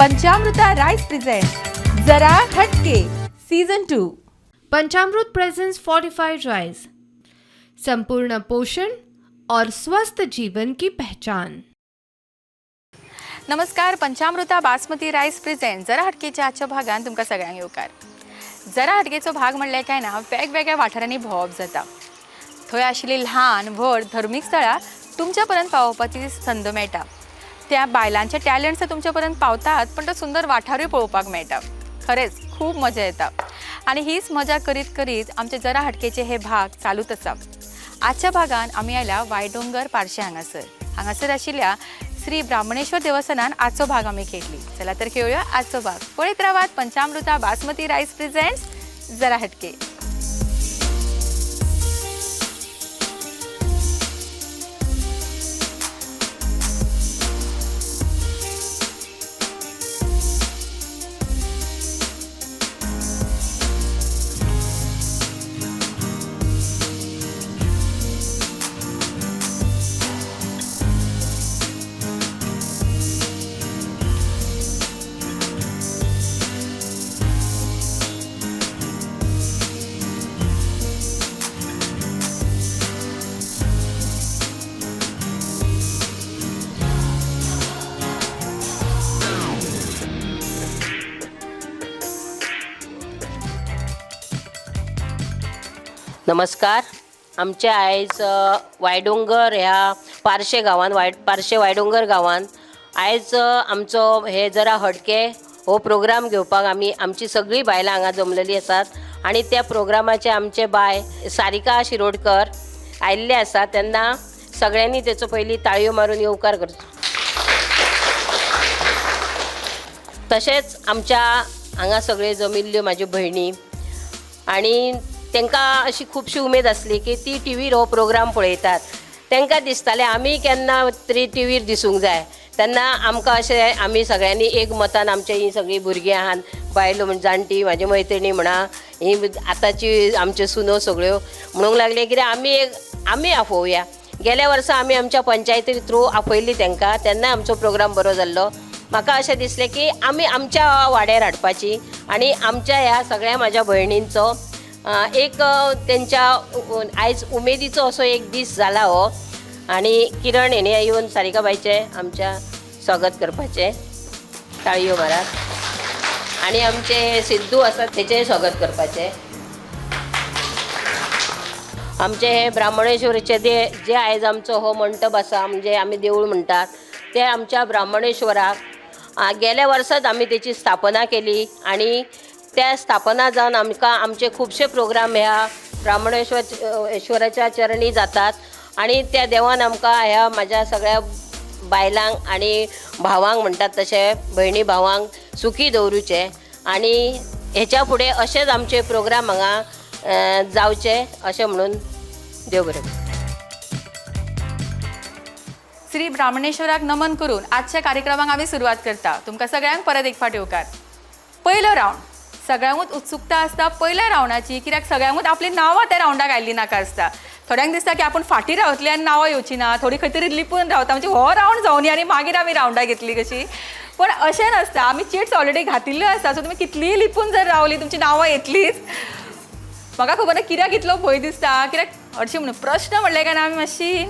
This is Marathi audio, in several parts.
पंचामृता राइस प्रेजेंट जरा हटके सीजन 2। पंचामृत प्रेजेंस फोर्टिफाइड राइस, संपूर्ण पोषण और स्वस्थ जीवन की पहचान। नमस्कार, पंचामृता बासमती रायस प्रेजेंट जरा हटकेच्या आजच्या भागात तुमकां सगळ्यांक येवकार। जरा हटकेचो भाग म्हणल्यार काय ना, वेगवेगळ्या वाठारांनी भोंवप जाता। थंय आशिल्ली ल्हान व्हड धर्मीक स्थळां तुमच्या पर्यंत पावोवपाची संद मेळटा। त्या बायलांचे टॅलंट्स तुमच्या पर्यंत पावतात, पण तो सुंदर वाठारूय पळोवपाक मेळटा। खरेंच खूब मजा येता आणि हीच मजा करीत करीत आमचे जरा हटकेचे हे भाग चालूच आसा। आजच्या भागात आमी आयल्या वायडोंगर पार्शे हांगासर आशिल्ल्या श्री ब्राह्मणेश्वर देवस्थानान आजचो भाग आमी खेळटली। चला तर खेळूया आजचो भाग। पळयत रावात पंचामृता बासमती रायस प्रेजेंट्स जरा हटके। नमस्कार। आमचे आयज वायडोंगर ह्या पार्शे गांवांत पार्शे वायडोंगर गांवांत आयज आमचो हे जरा हटके हो प्रोग्राम घेवपाक आमची सगळीं बायलां हांगा जमलेलीं आसात आणि त्या प्रोग्रामाचे आमचे बाय सारिका शिरोडकर आयिल्ले आसा। तेन्ना सगळ्यांनी तेचो पयलीं ताळयो मारून येवकार करचो। तशेंच आमच्या हांगा सगळे जमिल्ल्यो म्हाज्यो भयणी आणि तांकां अशी खुबशी उमेद आसली की ती टीव्हीर हो प्रोग्राम पळयतात। तांकां दिसतालें आमी केन्ना तरी टीव्हीर दिसूंक जाय। तेन्ना आमकां अशें आमी सगळ्यांनी एक मतान आमची ही सगळीं भुरगीं आहात, बायलो म्हणजे जाणटी म्हाजी मैत्रिणी म्हणा, ही आतांची आमच्यो सुनो सगळ्यो म्हणूंक लागले कित्याक आमी आफोवया। गेल्या वर्सा आमी आमच्या पंचायती थ्रू आपयली तांकां, तेन्ना आमचो प्रोग्राम बरो जाल्लो। म्हाका अशें दिसलें की आमी आमच्या वाड्यार हाडपाची आणि आमच्या ह्या सगळ्या म्हाज्या भयणींचो एक त्यांच्या आयज उमेदीचो असो एक दीस जाला हो। आणि किरण हेणे येवन सारिका बाईचे आमच्या स्वागत करपाचे, ताळयो मारात। आणि आमचे सिद्धू आसात तेचेय स्वागत करपाचे। आमचे हे ब्राह्मणेश्वराचे जे आयज आमचो हो मंडप आसा, म्हणजे आमी देवूळ म्हणटात, ते आमच्या ब्राह्मणेश्वराक गेल्या वर्साच आमी तेची स्थापना केली आणि त्या स्थापना जावन आमचे खुबशे प्रोग्राम ह्या ब्राह्मणेश्वराच्या चरणी जातात आणि त्या देवान आमकां ह्या म्हाज्या सगळ्या बायलांक आणि भावांक म्हणटात तशे भयणी भावांक सुखी दवरूचे आणि हेच्या फुडें अशेंच आमचे प्रोग्राम हांगा जावचे अशें म्हणून देव बरें करूं। श्री ब्राह्मणेश्वराक नमन करून आजच्या कार्यक्रमाक आमी सुरवात करता। तुमकां सगळ्यांक परत एक फावटी येवकार। पयलो रावंड सगळ्यांकूच उत्सुकता आसता पयल्या रावंडाची, कित्याक सगळ्यांकूच आपली नांवां त्या रावंडाक आयल्ली नाका आसता। थोड्यांक दिसता की आपूण फाटीं रावतली आनी नांवां येवची ना, थोडी खंय तरी लिपून रावता, म्हणजे हो रावंड जावनी आनी मागीर आमी रावंडाक येतली कशी। पण अशें नासता, आमी चिट्स ऑलरेडी घातिल्ल्यो आसता, सो तुमी कितलीय लिपून जर रावली तुमची नांवां येतलीच। म्हाका खबर ना कित्याक इतलो भंय दिसता, कित्याक हरशीं म्हणून प्रश्न म्हणले काय ना आमी मातशी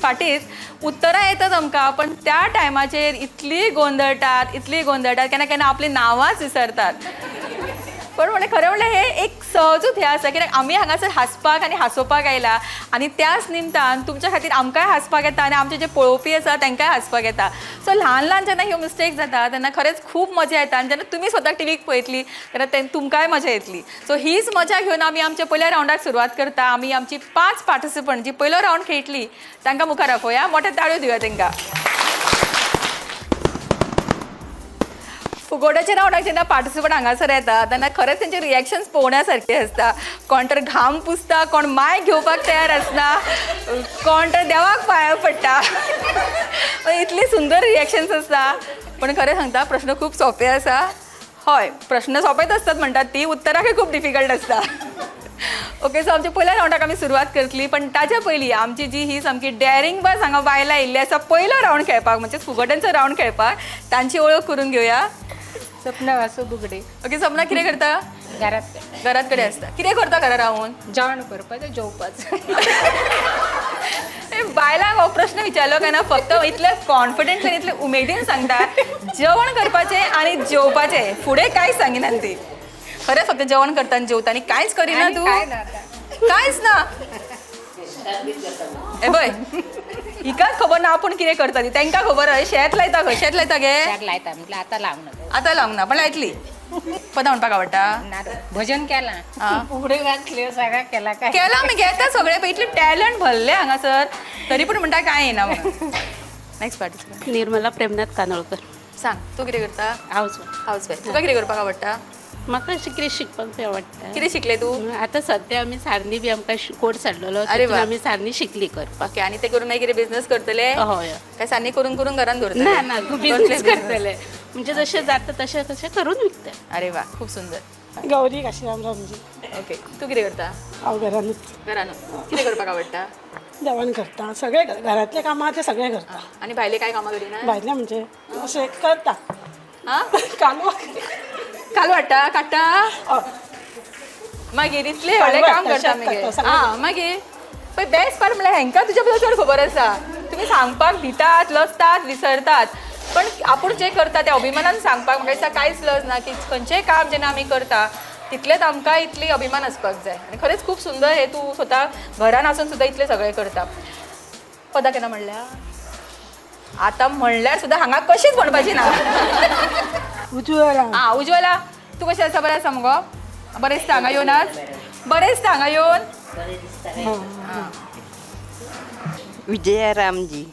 फाटींच उत्तरां येतात आमकां, पण त्या टायमाचेर इतली गोंधळटात केन्ना केन्ना आपली नांवांच विसरतात। पण म्हणजे खरें म्हणल्यार हे एक सहजूच हे आसा, कित्याक आमी हांगासर हांसपाक आनी हांसोवपाक आयला आनी त्याच निमतान तुमच्या खातीर आमकांय हांसपाक येता आनी आमचे जे पळोवपी आसा तांकांय हांसपाक येता। सो ल्हान ल्हान जेन्ना ह्यो मिस्टेक जाता तेन्ना खरेंच खूब मजा येता आनी जेन्ना तुमी स्वता टीव्हीक पळयतली तेन्ना तुमकांय मजा येतली। सो हीच मजा घेवन आमी आमच्या पयल्या रावंडाक सुरवात करता। आमी आमची 5 पार्टिसिपंट जी पयलो रावंड खेळटली तांकां मुखार आपोवया। मोठे ताळयो दिवया तांकां। फुगोड्याच्या रावंडाक जेन्ना पार्टिसिपंट हांगासर येता तेन्ना खरेंच तेंचे रिएक्शन्स पळोवण्यासारखे आसता। कोण तर घाम पुसता, कोण मायक घेवपाक तयार आसना, कोण तर देवाक पांयां पडटा। इतली सुंदर रिएक्शन्स आसता। पण खरें सांगता प्रश्न खूब सोंपे आसा। हय, प्रश्न सोंपेच आसतात म्हणटात ती, उत्तराकय खूब डिफिकल्ट आसता। ओके सो आमच्या पहिल्या राऊंडाक आमी सुरवात करतली पण ताच्या पयलीं आमची जी ही सामकी डॅरिंग बस हांगा बायलां आयिल्ली आसा पयलो राऊंड खेळपाक म्हणजे फुगड्यांचो राऊंड खेळपाक तांची वळख करून घेवया. सपना वासू बुगडे ओके सपना कितें करता? घरात कडेन असता. कितें करता घरा रावून? जेवण करपाचें जेवपाचें. बायलांक हो प्रश्न विचारलो काय ना फक्त इतले कॉन्फिडंटली इतले उमेदीन सांगता जेवण करपाचें आनी जेवपाचें फुडें कांयच सांगिना ती. खरें फक्त जेवण करता आनी जेवता आनी कांयच करिना तूं? कांयच ना. ए पळय हिकाच खबर ना आपूण कितें करता ती. तांकां खबर हय शेत लायता खंय शेत लायता गे लायता म्हटलं आतां लावना. आतां लावंक ना पण लायतली. पदां म्हणपाक आवडटा? भजन केलां फुगडे घातल्यो सगळ्या केला काय केला मी घेता सगळे पण इतले टॅलंट भरले हांगासर तरी पण म्हणटा काय येना म्हणून. Next participant Nirmala Premnath Kanolkar. सांग तू कितें करता? House housewife. तुका कितें करपाक आवडटा? म्हाका अशें कितें शिकपाक आवडटा. कितें शिकले तू? आतां सद्या आमी सारनी बी आमकां कोर्स हाडलेलो अरे वा. आमी सारनी शिकली करपाक. ओके आणि ते करून मागीर कितें बिझनेस करतले? हय काय सान्नी करून करून घरान दवरतले? ना ना बिझनेस करतले म्हणजे जशें जाता तशें तशें करून विकता. अरे वा खूप सुंदर. गौरी काशीराम रामजी. ओके तू कितें करता? हांव घरानूच घरान कितें करपाक आवडटा? जेवण करता सगळे घरातले कामां ते सगळे करता. आणि भायले काय कामां करिना? भायले म्हणजे अशें करता हा कालवा काल वाडटा काडटा हय. मागीर इतले व्हडलें काम कालवा करता शेत मागीर काडटा, सगळें आं मागीर पळय बेस्ट पार्ट म्हणल्यार हेंकां तुज्या बद्दल चड खबर आसा. तुमी सांगपाक भितात लजतात विसरतात पण आपूण जें करता तें अभिमानान सांगपाक म्हणजे कांयच लज ना की खंयचेंय काम जेन्ना आमी करता तितलेंच आमकां इतली अभिमान आसपाक जाय. आनी खरेंच खूब सुंदर हे तूं स्वता घरान आसून सुद्दां इतलें सगळें करता. पदां केन्ना म्हणल्या? आतां म्हणल्यार सुद्दां हांगा कशीच म्हणपाची ना. उजवाला आं उज्वला तू कशें आसा? बरें आसा मुगो? बरें दिसता हांगा येवन आज? बरें दिसता हांगा येवन? विजया रामजी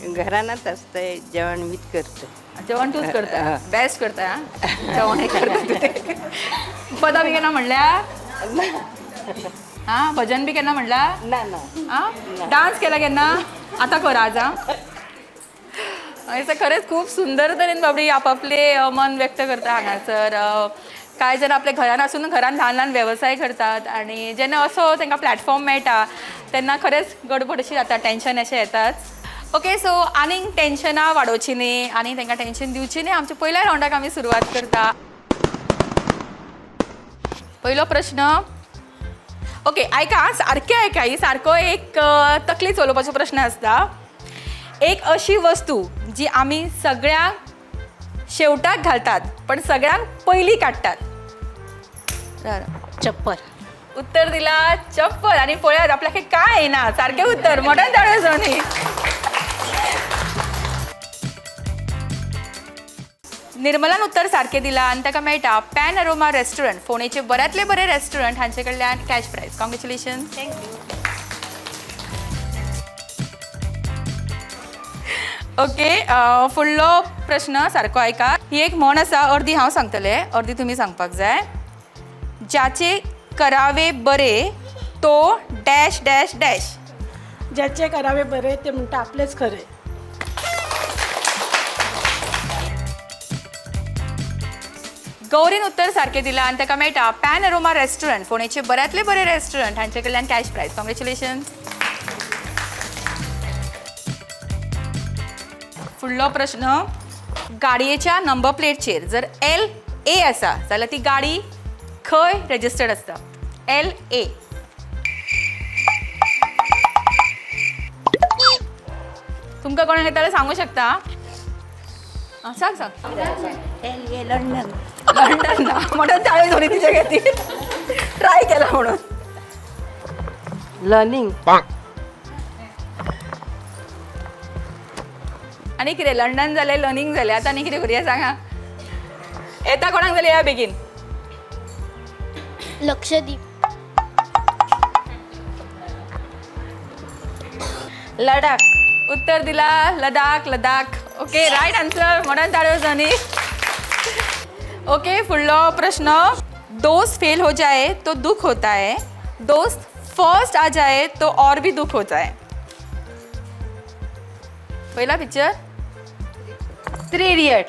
घरानच असतंय जेवण मीच करते. जेवण तूच करता? बेस्ट करता हां जेवण हे करता तूं ते. पदां बी केन्ना म्हणल्या? हां भजन बी केन्ना म्हणला? ना ना हां डान्स केला केन्ना? आतां कर आज हां. खरेंच खूप सुंदर तरेन बाबडी आपापले मन व्यक्त करता हांगासर. कांय जाण आपल्या घरान आसून घरान ल्हान ल्हान वेवसाय करतात आनी जेन्ना असो तांकां प्लॅटफॉर्म मेळटा तेन्ना खरेंच गडबड अशी जाता टेन्शन अशें येताच. ओके सो आनीक टेन्शनां वाडोवची न्ही आनी तांकां टेन्शन दिवची न्ही. आमच्या पयल्या राउंडाक आमी सुरवात करता. पयलो प्रश्न ओके आयका सारकें आयका ही सारको एक तकली चलोवपाचो प्रश्न आसता. एक अशी वस्तू जी आमी सगळ्यांक शेवटाक घालतात पण सगळ्यांक पयलीं काडटात. चप्पल. उत्तर दिला चप्पल. आणि पळयात आपल्याक काय येना सारकें उत्तर. मोठ्यान ताळयो जावनी. निर्मलान उत्तर सारकें दिलां आनी ताका मेळटा पॅन अरोमा रेस्टॉरंट फोंडेचे बऱ्यांतले बरे रेस्टॉरंट हांचे कडल्यान cash prize. Congratulation. Thank you. Okay फुडलो प्रश्न सारको आयका. ही एक म्हण आसा अर्दी हांव सांगतलें अर्दी तुमी सांगपाक जाय. ज्याचे करावे बरे तो डॅश डॅश डॅश. ज्याचे करावे बरे ते म्हणटा आपलेच खरे. गौरीन उत्तर सारकें दिलां आनी ताका मेळटा पॅन अरोमा रेस्टॉरंट फोंडेचे बऱ्यांतले बरे रेस्टॉरंट हांचे कडल्यान कॅश प्रायज. कॉंग्रॅच्युलेशन. फुडलो प्रश्न गाडयेच्या नंबर प्लेटचेर जर LA आसा जाल्यार ती गाडी खंय रजिस्टर्ड आसता? LA. तुमकां कोणाक येता जाल्यार सांगूं शकता? सांग सांग. लंडन. लंडन ना म्हणून ताळ्यो जावनी तिच्या खातीर. ट्राय केला म्हणून. लर्निंग. आनी कितें लंडन जालें लर्निंग जालें आतां आनी कितें करुया सांगा. येता कोणाक जाल्यार या बेगीन. लक्षद्वीप. लडाख. उत्तर दिला Ladakh Ladakh. Okay right answer. म्हणून ताळ्यो जावनी. ओके फुडलो प्रश्न दोस्त फेल हो जाए तो दुख होता है दोस्त फर्स्ट आ जाए तो और भी दुख होता है. पहिला पिक्चर 3 इडियट.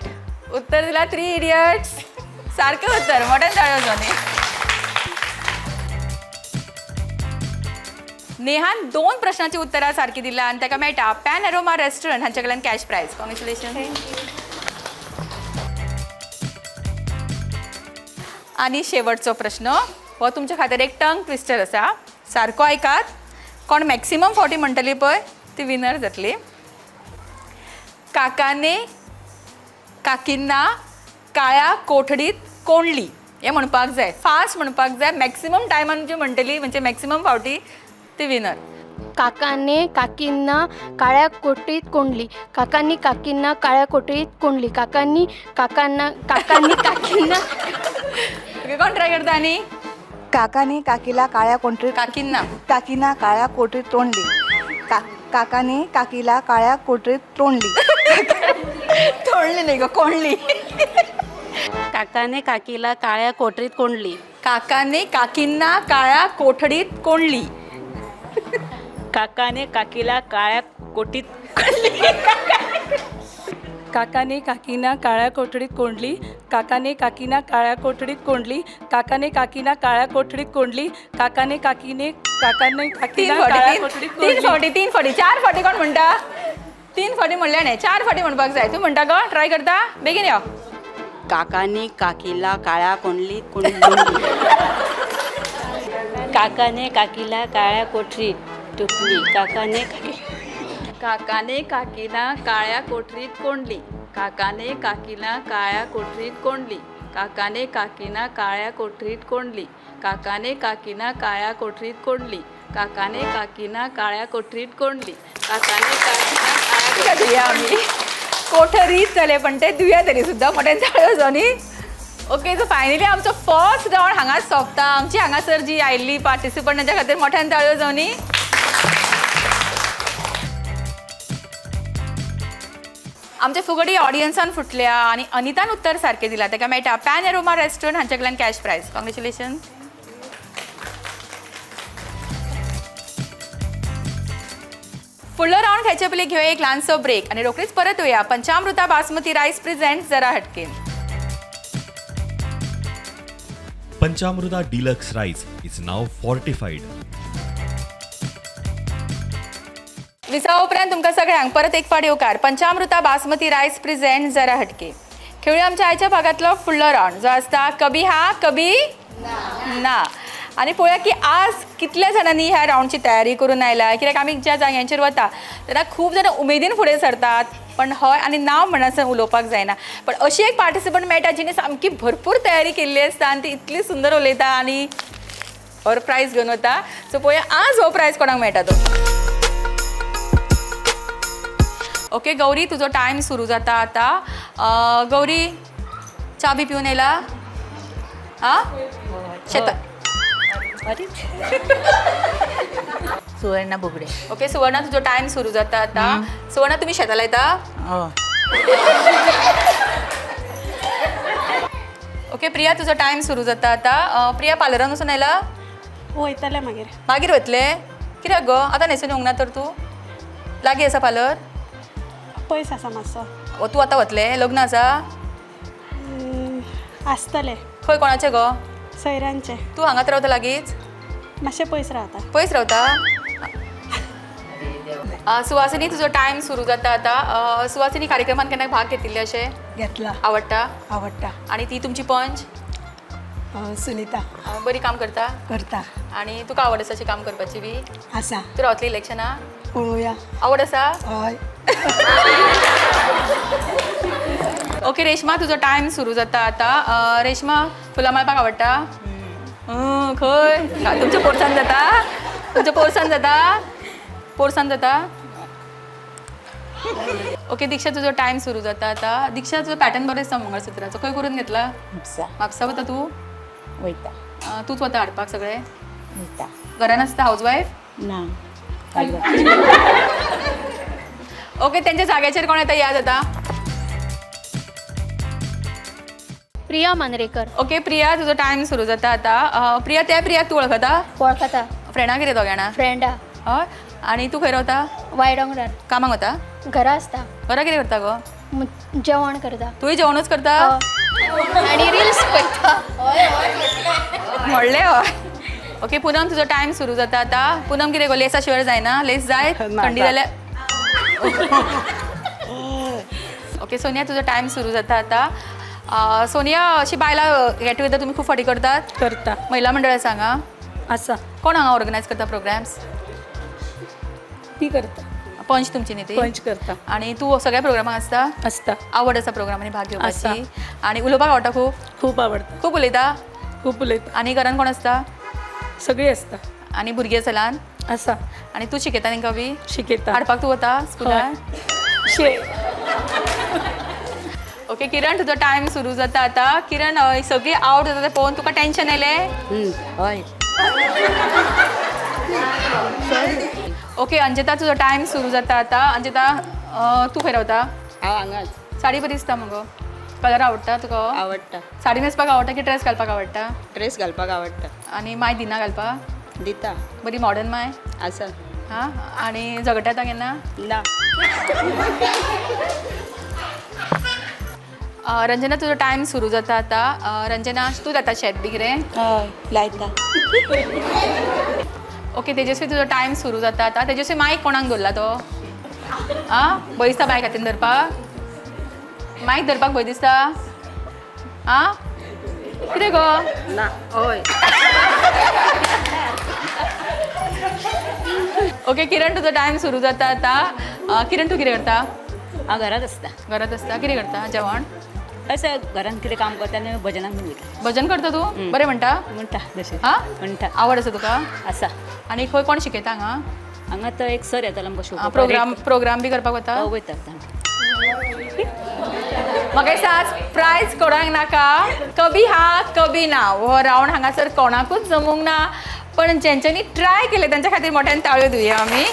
उत्तर दिला 3 इडियट्स. सारकें उत्तर. मोठ्यान ताळ्यो जावनी. नेहान 2 प्रश्नांची उत्तरां सारकी दिला आनी ताका मेळटा पॅन एरोमा रेस्टॉरंट हांचे कडल्यान कॅश प्रायज. कॉंग्रॅच्युलेशन. आनी शेवटचो प्रश्न हो तुमच्या खातीर एक टंग ट्विस्टर आसा. सारको आयकात. कोण मॅक्सिमम फावटी म्हणटली पळय ती विनर जातली. काकाने काकींना काळ्या कोठडीत कोंडली हें म्हणपाक जाय. फास्ट म्हणपाक जाय. मॅक्सिमम टायमान जी म्हणटली म्हणजे मॅक्सिमम फावटी ती विनर. काकाने काकींना काळ्या कोठडीत कोंडली. काकांनी काकींना काळ्या कोठडीत कोंडली. काकांनी काकींना ओके, कोण ट्राय करता आनी? काकाने काकीला काळ्या कोठडीत काकीना काळ्या कोठडीत तोंडली. काकाने काकीला काळ्या कोठडीत तोंडली. तोडली नाही ग, कोंडली. काकाने काकीला काळ्या कोठरीत कोंडली. काकाने काकींना काळ्या कोठडीत कोंडली. काकाने काकीला काळ्या कोठीत काकाने काकीना काळ्या कोठडीत कोंडली. काकाने काकीना काळ्या कोठडीत कोंडली. काकाने काकीना काळ्या कोठडीत कोंडली. काकाने काकीना काळ्या कोठडीत कोंडली. 3 फावटी 4 फावटी कोण म्हणटा? 3 फावटी म्हणल्या नाही, 4 फावटी म्हणपाक जाय. तूं म्हणटा गो? ट्राय करता? बेगीन यो. काकाने काकीला काळ्या कोंडलीत कोंडली. काकाने काकीला काळ्या कोठरीत तुटली. काकाने काकीला काळ्या कोठरीत कोंडली. काकाने काकीला काळ्या कोठरीत कोंडली. काकाने काकीना काळ्या कोठरीत कोंडली. काकाने काकीना काळ्या कोठरीत कोंडली. काकाने काकीना काळ्या कोठरीत कोंडली. काकाने काकीना दिया आमी कोठरीत जाले पण ते दुया तरी सुद्दां मोठ्यान जाळ्यो जावनी. ओके, सो फायनली आमचो फर्स्ट राउंड हांगाच सोंपता. आमची हांगासर जी आयिल्ली पार्टिसिपंट तांच्या खातीर मोठ्यान ताळ्यो जावनी. आमचे फुगडी ऑडियन्सान फुटल्या आनी अनितान उत्तर सारकें दिलां ताका मेळटा पॅन एरोमा रेस्टॉरंट हांचे कडल्यान कॅश प्रायज. कॉंग्रॅच्युलेशन. फुडलो राउंड खेळचे पयलीं घेवया एक ल्हानसो ब्रेक आनी रोखडीच परत येवया पंचामृता बासमती रायस प्रेझेंट जरा हटकेन. Panchamruta Deluxe Rice is now fortified. विसरा उपरांत तुमकां सगळ्यांक परत एक फावट येवकार पंचामृता बासमती रायस प्रेझेंट जरा हटके. खेळूया आमच्या आयच्या भागातलो फुडलो राउंड जो आसता कभी हा कभी ना. आनी पळोवया की आज कितल्या जाणांनी ह्या राउंडची तयारी करून आयला. कित्याक आमी ज्या जाग्यांचेर वता तेन्ना खूब जाणां उमेदीन फुडें सरतात पण हय आनी नांव म्हणसर उलोवपाक जायना. पण अशी एक पार्टिसिपंट मेळटा जिणे सामकी भरपूर तयारी केल्ली आसता आनी ती इतली सुंदर उलयता आनी हो प्रायज घेवन वता. सो पळोवया आज हो प्रायज कोणाक मेळटा तो. ओके गौरी, तुजो टायम सुरू जाता आतां. गौरी, च्या बी पिवन येयला? हां शेतात. सुवर्णा बुगडे. ओके सुवर्णा, तुजो टायम सुरू जाता आतां. सुवर्णा, तुमी शेतां लायता? ओके प्रिया, तुजो टायम सुरू जाता आतां. प्रिया, पार्लरान वचून आयला? वयतले मागीर. मागीर वतले? कित्याक गो आतां न्हेसून येवंक ना तर तूं? लागीं आसा पार्लर? पयस आसा मातसो. तूं आतां वतलें? लग्न आसा? आसतले. खंय कोणाचें गो? सयऱ्यांचे. तूं हांगाच रावता लागींच? मातशें पयस रावता. पयस रावता? सुवासिनी, तुजो टायम सुरू जाता आतां. सुवासिनी, कार्यक्रमांत केन्ना भाग घेतिल्ले अशें? घेतला. आवडटा? आवडटा. आनी ती तुमची पंच? सुनीता. बरी काम करता? करता. आनी तुका आवड आसा अशी काम करपाची बी? आसा. तूं रावतली इलेक्शना? पळोवया. आवड आसा? हय. ओके रेश्मा, तुजो टायम सुरू जाता आतां. रेश्मा, फुलां माळपाक आवडटा? खंय? तुमच्या पोरसान जाता? तुमच्या पोरसान जाता? पोरसान जाता? ओके दीक्षा, तुजो टायम सुरू जाता आतां. दीक्षा, तुजो पॅटर्न बरो दिसता मंगळसुत्राचो. खंय करून घेतला? म्हापसा वता तूं? वयता. तूंच वता हाडपाक सगळें? वयता. घरान आसता हाऊसवायफ? ना. ओके, त्यांच्या जाग्याचेर कोण येता याद जाता? प्रिया मांद्रेकर. ओके प्रिया, तुजो टायम सुरू जाता आतां. प्रिया, त्या प्रियाक तूं वळखता? वळखता. फ्रेंडा कितें दोग जाणां? फ्रेंडा. हय. आनी तू खंय रावता? वायडोंगरार. कामाक वता? घरा आसता. घरा कितें करता गो? जेवण करता. तूंय जेवणूच करता? आनी रिल्स पळयता. म्हणलें हय. ओके पूनम तुझो टाइम सुरू जाता आता. पूनम कितें गो लेसा शिवाय जायना लेस जाय थंडी जाल्यार ओके सोनिया तुझो टाइम सुरू जाता आता. सोनिया अशी बायला गेट टुगेदर तुम्ही खूप फाटी करतात करता महिला मंडळात सांगा असा कोण हांगा ऑर्गनायज करता प्रोग्राम्स ती करता पंच तुमची न्ही ती पंच करता आणि तू सगळ्या प्रोग्रामाक आसता असता आवड आसा प्रोग्रामांनी भाग घेवपाची आणि उलोवपाक आवडटा खूप खूप आवडता खूप उलयता खूप उलयता आणि घरान कोण आसता सगळी असता आणि भुरगीं आसा ल्हान असा आणि तू शिकयता तांकां बी शिकयता हाडपाक तू वता स्कुलान शे ओके किरण तुजो टायम सुरू जाता आता. किरण सगळी आवट जाता तें पळोवन तुका टेन्शन येलें हय ओके अंजिता तुजो टायम सुरू जाता आता. अंजिता तू खंय रावता हांव हांगाच साडी बरी दिसता मगो कलर आवडटा तुका आवडटा साडी न्हेसपाक आवडटा की ड्रेस घालपाक आवडटा ड्रेस घालपाक आवडटा आणि माय दिना घालपाक दिता बरी मॉडर्न माय आसा हां आणि झगडटा येता केन्ना ना रंजना तुजो टायम सुरू जाता आता. रंजना तू जाता शेत बी कितें हय लायता ओके तेजस्वी तुजो टायम सुरू जाता आता. तेजस्वी मायक कोणाक दवरला तो आं भंय दिसता बायक हातीन धरपाक मायक धरपाक भंय दिसता आं कितें गो ना हय ओके किरण तुजो टायम सुरू जाता आता. किरण तू कितें करता हांव घरात आसता घरात आसता कितें करता जेवण अशें घरान कितें काम करता आनी भजनाक बीन वयता भजन करता तू बरें म्हणटा म्हणटा तशें हां म्हणटा आवड आसा तुका आसा आनी खंय कोण शिकयता हांगा हांगा तो एक सर येतालो आमकां शिकोवपाक प्रोग्राम बी करपाक वता वयता म्हाका दिसता प्रायज कोणाक नाका कभी हा कभी ना हो रावंड हांगासर कोणाकूच जमूंक ना पण ज्यांच्यांनी ट्राय केले त्यांच्या खातीर मोठ्यान ताळयो दिवया आमी.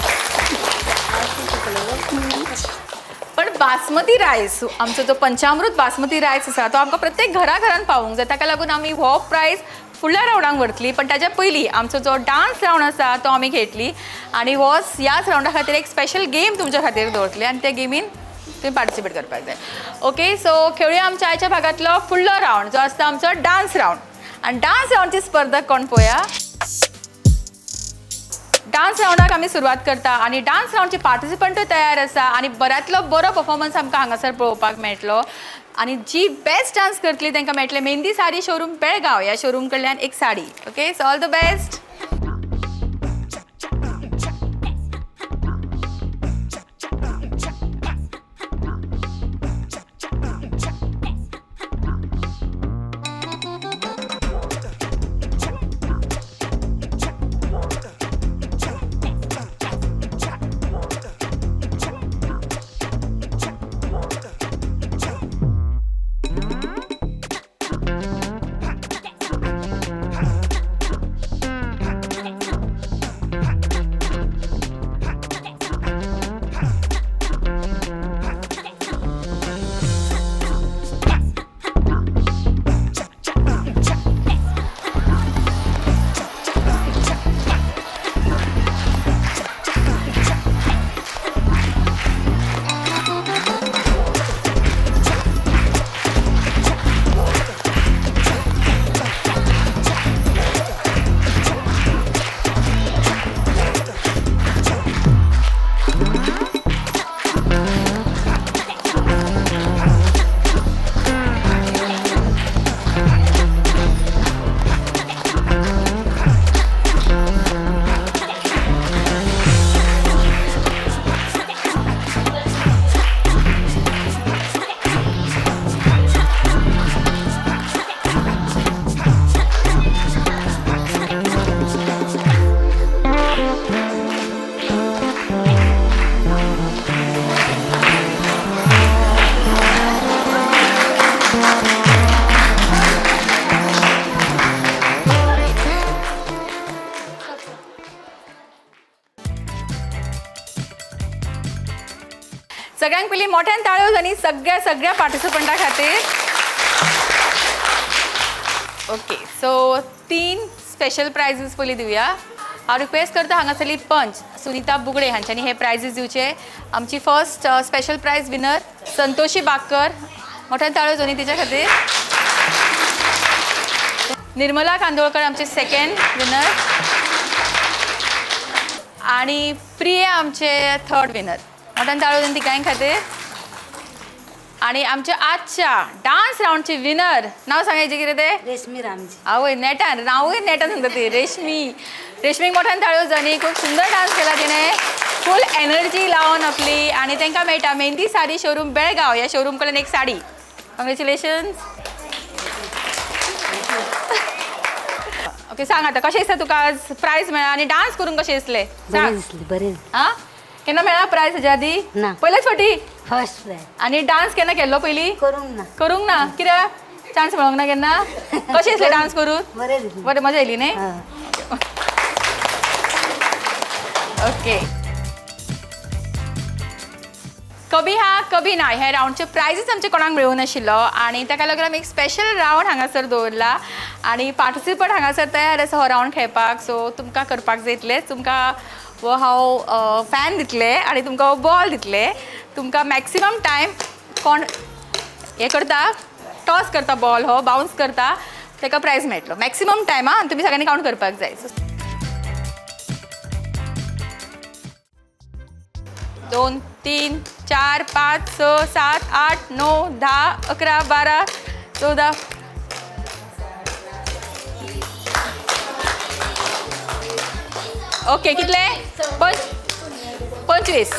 पण बासमती रायस आमचो जो पंचामृत बासमती रायस आसा तो आमकां प्रत्येक घरान पावूंक जाय ताका लागून आमी हो प्रायज फुडल्या रावंडाक व्हरतली पण ताच्या पयलीं आमचो जो डान्स रावंड आसा तो आमी घेतली आनी हो ह्याच रावंडा खातीर एक स्पेशल गेम तुमच्या खातीर दवरतली आनी त्या गेमीन तुम्ही पार्टिसिपेट करपाक जाय. ओके सो खेळुया आमच्या आयच्या भागातलो फुडलो रावंड जो आसता आमचो डान्स रावंड आनी डान्स रावंडची स्पर्धक कोण पळोवया. डान्स रावंडाक आमी सुरवात करता आनी डान्स रावंडचे पार्टिसिपंटूय तयार आसा आनी बऱ्यांतलो बरो परफॉर्मन्स आमकां हांगासर पळोवपाक मेळटलो आनी जी बेस्ट डान्स करतली तांकां मेळटले मेहंदी साडी शोरूम बेळगांव ह्या शोरूम कडल्यान एक sari. Okay so all the best. सगळ्यांक पयलीं मोठ्यान ताळयो आनी सगळ्या पार्टिसिपंटा खातीर. ओके सो 3 स्पेशल प्रायजीस पयलीं दिवया. हांव रिक्वेस्ट करता हांगासरली पंच सुनीता बुगडे हांच्यांनी हे प्रायजीस दिवचे. आमची first special prize winner Santoshi Bakar मोठ्यान ताळयो दोनी तिच्या खातीर. निर्मला कांदोळकर आमचे सेकंड विनर. आणि प्रिया आमचे थर्ड विनर. मोठ्यान ताळो तिकाय खातीर. आणि आमच्या आजच्या डान्स राऊंडची विनर नाव सांगायचे कितें ते? रेशमी रामजी. आवय नेटान नावूय नेटान सांगता ती रेशमीक मोठ्यान ताळयो जाणी. खूप सुंदर डान्स केला तिने. फुल एनर्जी लावून आपली. आणि तांकां मेळटा मेहंदी साडी शोरूम बेळगांव ह्या शोरूम कडल्यान एक साडी. कॉंग्रेच्युलेशन्स. ओके सांग आता कशें दिसता तुका आज प्रायज मेळ्ळा आणि डान्स करून कशें दिसलें सांग. बरें. आं केन्ना मेळ्ळा प्रायज हेज्या आदी? ना. पयलेच फावटी? First price. आणि डान्स केन्ना केल्लो पयलीं? करूंक ना. कित्याक चान्स मेळोंक ना केन्ना? कशें दिसलें डान्स करून? बरें मजा येयली न्ही? ओके. कभी हा कभी ना ह्या राऊंडचे प्रायजीस आमचे कोणाक मेळूं नाशिल्लो आणि ताका लागून आमी एक स्पेशल राऊंड हांगासर दवरला आणि पार्टिसिपंट हांगासर तयार आसा हो राऊंड खेळपाक. सो तुमकां करपाक जाय इतलेंच. तुमकां वो हांव फॅन दितले आणि तुमकां हो बॉल दितले. तुमकां मॅक्सिमम टायम कोण हे करता टॉस करता बॉल हो बाउन्स करता ताका प्रायज मेळटलो. मॅक्सिमम टायम आनी तुमी सगळ्यांनी काउंट करपाक जाय. 2 3 4 5 6 7 8 9 10 11 12 14. ओके कितले? 25.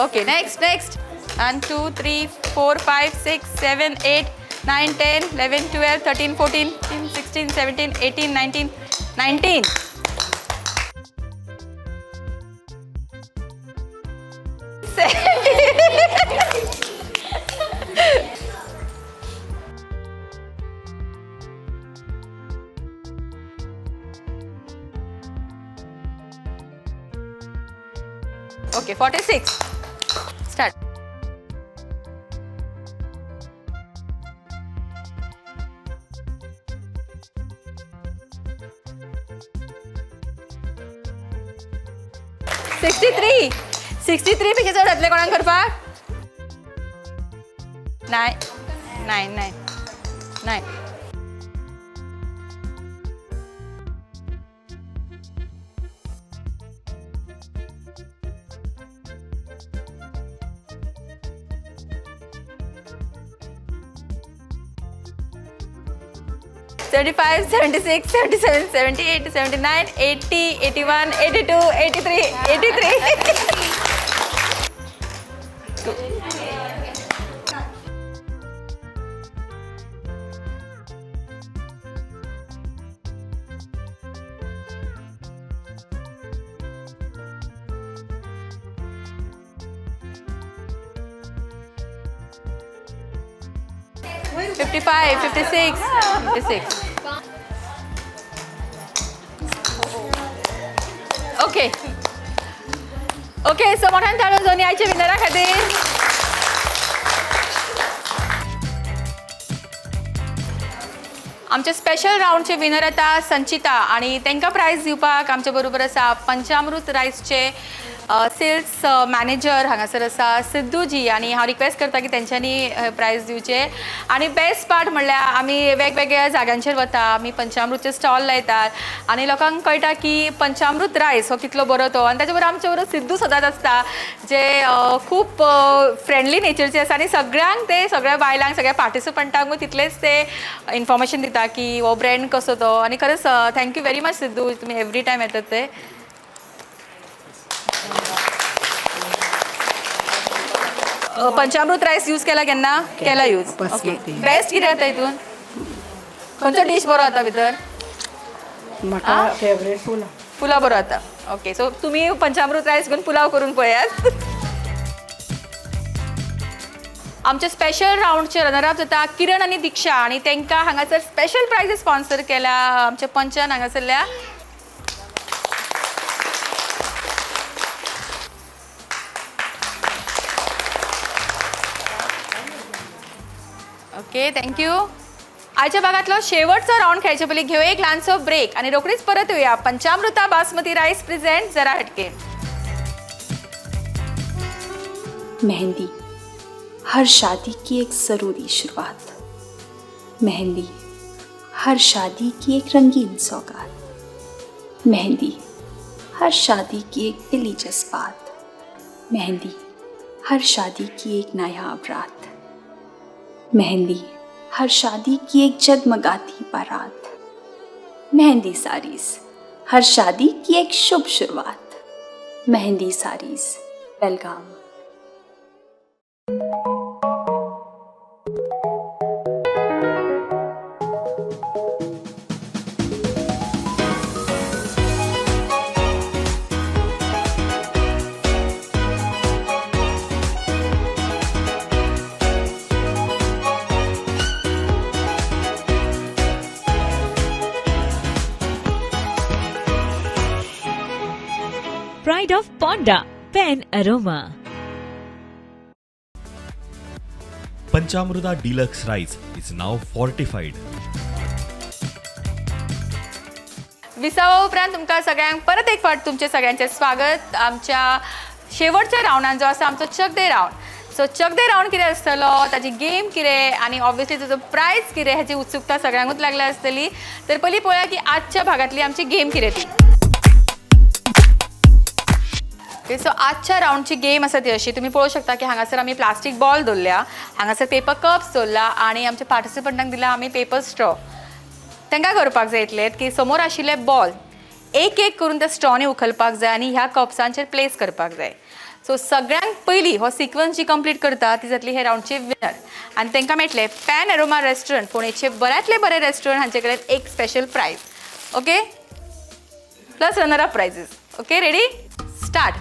Okay next 1 2 3 4 5 6 7 8 9 10 11 12 13 14 15 16 17 18 19 19. Okay, 46. Start. $63. 63 पेक्षा चड जातले कोणाक करपाक? नाही. $75, $76, $77, $78, $79, $80, $81, $82, $83, $83. $55, $56, $56. ओके सो मोठ्यान ताळयो दोन्ही आयच्या विनरा खातीर. आमचे स्पेशल राऊंडचे विनर आता संचिता आणि तांकां प्रायज दिवपाक आमचे बरोबर आसा पंचामृत रायसचे सेल्स मॅनेजर हांगासर आसा सिद्धूजी आणि हांव रिक्वेस्ट करता की तेंच्यांनी प्रायज दिवचे. आणि बेस्ट पार्ट म्हणल्यार आमी वेगवेगळ्या जाग्यांचेर वता आमी पंचामृतचे स्टॉल लायतात आणि लोकांक कळटा की पंचामृत रायस हो कितलो बरो तो. आणि ताचे बरोबर आमचे बरोबर सिद्धू सदांच आसता जे खूप फ्रेंडली नेचरचे आसा आणि सगळ्यांक ते सगळ्या बायलांक सगळ्या पार्टिसिपंटांकूय तितलेच ते इन्फॉर्मेशन दिता की हो ब्रँड कसो तो. आणि खरंच थँक्यू व्हेरी मच सिद्धू तुम्ही एवरी टायम येतात ते. पंचामृत रायस यूज केला केन्ना? केला यूज. ओके बेस्ट कितें जाता हितून? खंयचो डीश बरो जाता भितर? म्हाका फेवरेट पुलाव बरो जाता. ओके सो तुम्ही पंचामृत रायस घेऊन पुलाव करून पळयात. आमचे स्पेशल राऊंडचे रनरअप जाता किरण आणि दीक्षा आणि तांकां हांगासर स्पेशल प्रायजीस स्पॉन्सर केल्या आमचे पंचान हांगासरल्या. Okay thank you. आजच्या भागातलो शेवटचा राऊंड खेळायचे पयलीं घेऊ एक ल्हानसो ब्रेक आणि रोखडीच परत येऊया. पंचामृता बासमती राईस प्रेझेंट जरा हटके. मेहंदी हर शादी की एक ज़रूरी शुरुआत. मेहंदी हर शादी की एक रंगीन सौगात. मेहंदी हर शादी की एक दिली जज्बात। मेहंदी हर शादी की एक नायाब रात। मेहंदी हर शादी की एक जगमगाती बारात। मेहंदी साड़ीज़ हर शादी की एक शुभ शुरुआत। मेहंदी साड़ीज़ बेलगाम। Pride of Ponda Pen Aroma. Panchamruta Deluxe Rice is now fortified. विसावा उपरांत तुमकां सगळ्यांक परत एक फावट तुमचे सगळ्यांचे स्वागत आमच्या शेवटच्या रावंडान जो आसा आमचो चक दे रावंड. सो चक दे रावंड कितें आसतलो, ताजी गेम कितें आनी ऑब्वियसली ताजो प्रायज कितें हाची उत्सुकता सगळ्यांकूच लागल्या आसतली. तर पयलीं पळोवया की आजच्या भागांतली आमची गेम कितें ती. सो आजच्या रावंडची गेम आसा ती अशी, तुमी पळोवंक शकता की हांगासर आमी प्लास्टीक बॉल दवरल्या, हांगासर पेपर कप्स दवरला आनी आमच्या पार्टिसिपंटांक दिला आमी पेपर स्ट्रॉ. तांकां करपाक जाय इतलें की समोर आशिल्ले बॉल एक एक करून त्या स्ट्रॉनी उखलपाक जाय आनी ह्या कप्सांचेर प्लेस करपाक जाय. सो सगळ्यांक पयलीं हो सिक्वन्स जी कंप्लीट करता ती जातली हे रावंडचे विनर आनी तांकां मेळटले पॅन एरोमा रेस्टॉरंट फोंडेचे बऱ्यांतले बरे रेस्टॉरंट हांचे कडेन एक special prize. Okay, plus runner up prizes. Okay, ready, start.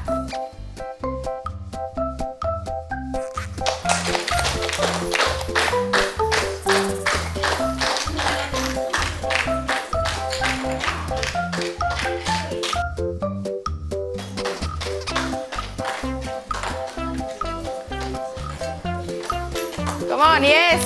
Come on, yes.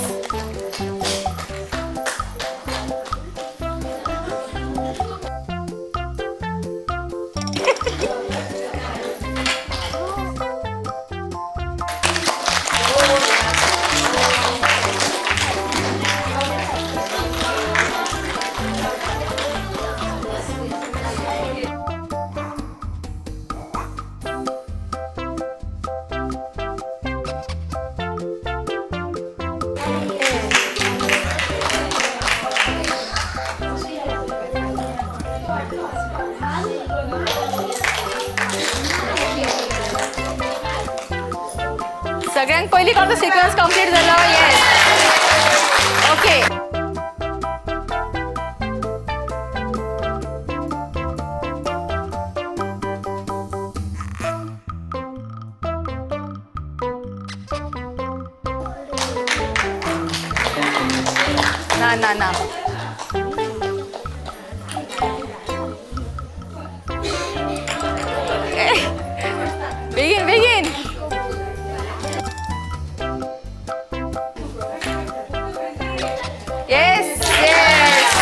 सगळ्यांक पयलीं कोणतो सिक्वन्स कंप्लीट जालो. Yes, okay. ना ना ना, begin begin. Yes yes,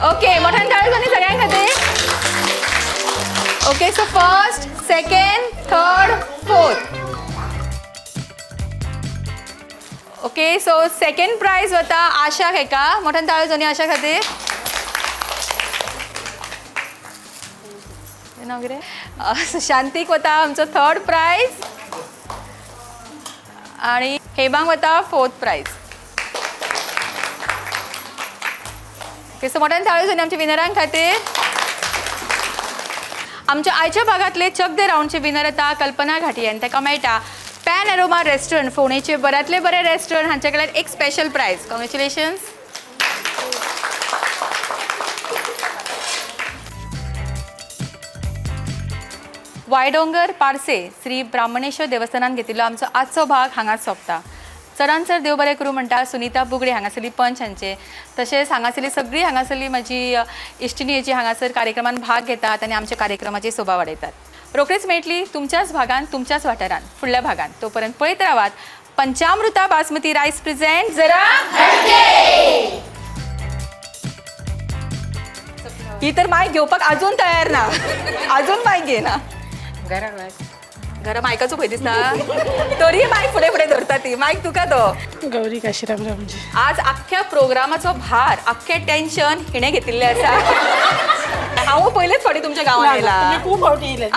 okay. मोठ्यान ताळी जाली सगळ्यांक खातीर. Okay, so first, second, third, fourth. Okay, so second prize वता आशाक. हेका मोठ्यान ताळी जाली आशा खातीर. नाव कितें? शांतीक वता आमचो थर्ड प्राइज आणि हेमांक वता फोर्थ प्राइज. ओके, सो मोठ्यान ताळयो जाली आमच्या विनरांक खातीर. आमच्या आयच्या भागांतले चक दे रावंडचे विनर येता कल्पना घाटी आनी ताका मेळटा पॅन एरोमा रेस्टॉरंट फोंडेचे बऱ्यांतले बरे रेस्टॉरंट हांचे कडल्यान एक स्पेशल प्राइज. कॉंग्रॅच्युलेशन्स. वायडोंगर पार्से श्री ब्राह्मणेश्वर देवस्थानान घेतिल्लो आमचो आजचो भाग हांगाच सोंपता. चडांत चड देव बरें करूं म्हणटा सुनीता बुगडे हांगासरली पंच हांचे, तशेंच हांगासरली सगळीं हांगासरली म्हजी इश्टिणी जी हांगासर कार्यक्रमान भाग घेतात आनी आमच्या कार्यक्रमाची शोभा वाडयतात. रोखडीच मेळटली तुमच्याच भागांत तुमच्याच वाठारांत फुडल्या भागांत. तोपर्यंत पळयत रावात पंचामृता बासमती रायस प्रेझेंट जरा हटके. ही तर मायक घेवपाक अजून तयार ना, अजून मायक घेना. घरा मायकाचो भंय दिसता तरी मायक फुडें फुडें धरता ती मायक तुका तो गौरी काशीराम रामजी. आज अख्ख्या प्रोग्रामाचो भार अख्खें टेन्शन हिणें घेतिल्लें आसा हांव पयलेच फावटी तुमच्या गांवांत येयला खूप फावटी येयले.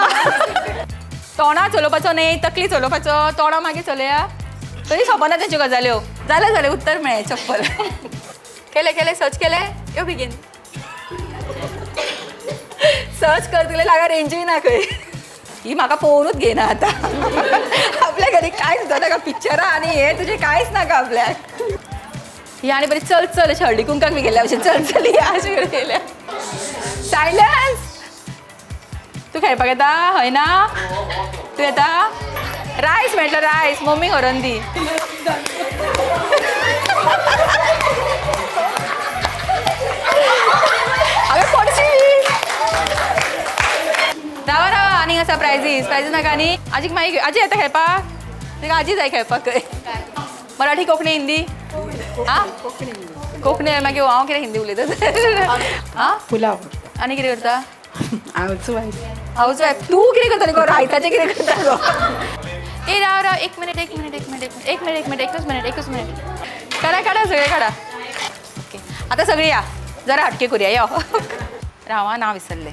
तोंडां चलोवपाचो न्ही तकली चलोवपाचो तोंडां मागीर चलया तरी सोपना तेंच्यो गजाल्यो जालें उत्तर मेळ्ळें चप्पल केलें सर्च केलें यो बेगीन सर्च करतले लागा रेंजूय ना खंय ही म्हाका पळोवनूच घेयना आतां आपल्या घरी कांय सुद्दां नाका पिक्चरां आनी हे तुजें कांयच नाका आपल्याक ही आनी बरी चल अशें हळदी कुंकाक बी गेल्या अशें चल या अशें करून गेल्या सायलन्स तूं खेळपाक येता हय ना तूं येता रायस मेळटलो रायस मम्मीक व्हरोन दी हांवें पडशी रावा आनीक आसा प्रायजीस नाका आनी आजीक मागीर आजी येता खेळपाक तिका आजी जाय खेळपाक खंय मराठी कोंकणी हिंदी आं कोंकणी मागीर हांव कितें हिंदी उलयता आं पुलाव. आनी कितें करता हाऊस वायफ तूं कितें करता गो रायताचें कितें करता गो ए राव एक मिनिट एकूच मिनिट काडा सगळे काडा ओके आतां सगळीं या जरा हटके करुया यो राव नांव विसरलें